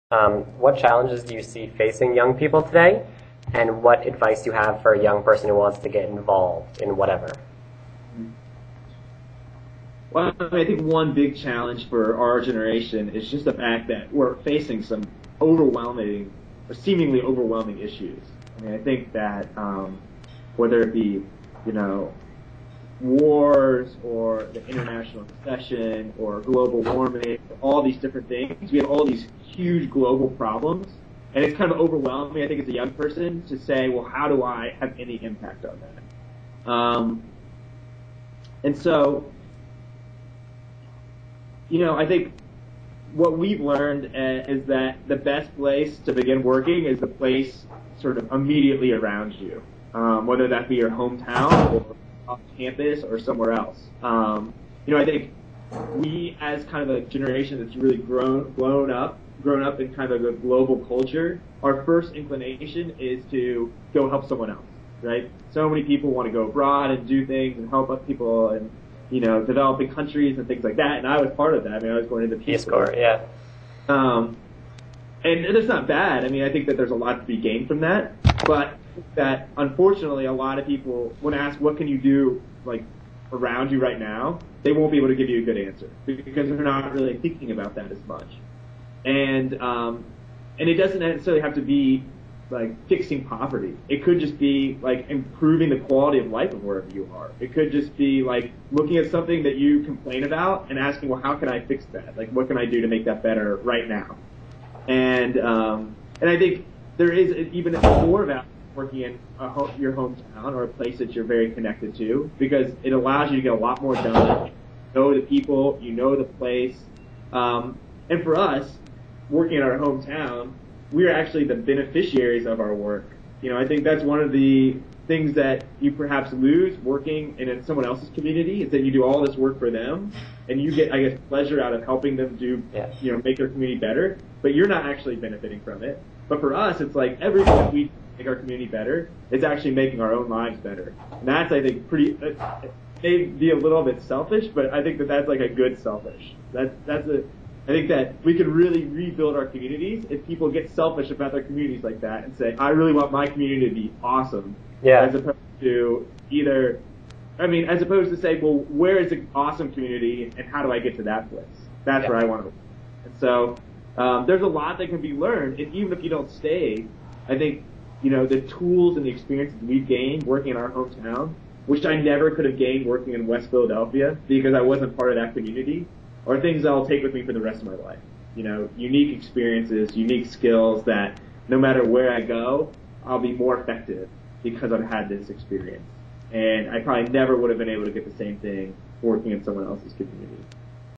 What challenges do you see facing young people today, and what advice do you have for a young person who wants to get involved in whatever? Well, I think one big challenge for our generation is just the fact that we're facing some overwhelming, or seemingly overwhelming issues. I mean, I think that whether it be, wars or the international recession or global warming, all these different things, we have all these huge global problems, and it's kind of overwhelming, I think, as a young person to say, well, how do I have any impact on that? And so, I think what we've learned is that the best place to begin working is the place sort of immediately around you, whether that be your hometown or off campus or somewhere else. I think we, as kind of a generation that's really grown up in kind of a global culture, our first inclination is to go help someone else, right? So many people want to go abroad and do things and help other people and developing countries and things like that, and I was part of that. I mean, I was going into Peace Corps, yeah. And that's not bad. I mean, I think that there's a lot to be gained from that, but that unfortunately a lot of people, when asked what can you do like around you right now, they won't be able to give you a good answer because they're not really thinking about that as much. And it doesn't necessarily have to be like fixing poverty. It could just be like improving the quality of life of wherever you are. It could just be like looking at something that you complain about and asking, well, how can I fix that? Like, what can I do to make that better right now? And I think there is even more value working in your hometown or a place that you're very connected to, because it allows you to get a lot more done. You know the people, you know the place. And for us, working in our hometown, we're actually the beneficiaries of our work. I think that's one of the things that you perhaps lose working in someone else's community, is that you do all this work for them and you get, I guess, pleasure out of helping them do, make their community better, but you're not actually benefiting from it. But for us, it's like every time we make our community better, it's actually making our own lives better. And that's, I think, it may be a little bit selfish, but I think that that's like a good selfish. I think that we can really rebuild our communities if people get selfish about their communities like that and say, I really want my community to be awesome. Yeah. As opposed to as opposed to say, well, where is an awesome community and how do I get to that place? That's where I want to work. And so, there's a lot that can be learned, and even if you don't stay, I think, the tools and the experiences we've gained working in our hometown, which I never could have gained working in West Philadelphia because I wasn't part of that community, are things I'll take with me for the rest of my life. Unique experiences, unique skills that no matter where I go, I'll be more effective because I've had this experience. And I probably never would have been able to get the same thing working in someone else's community.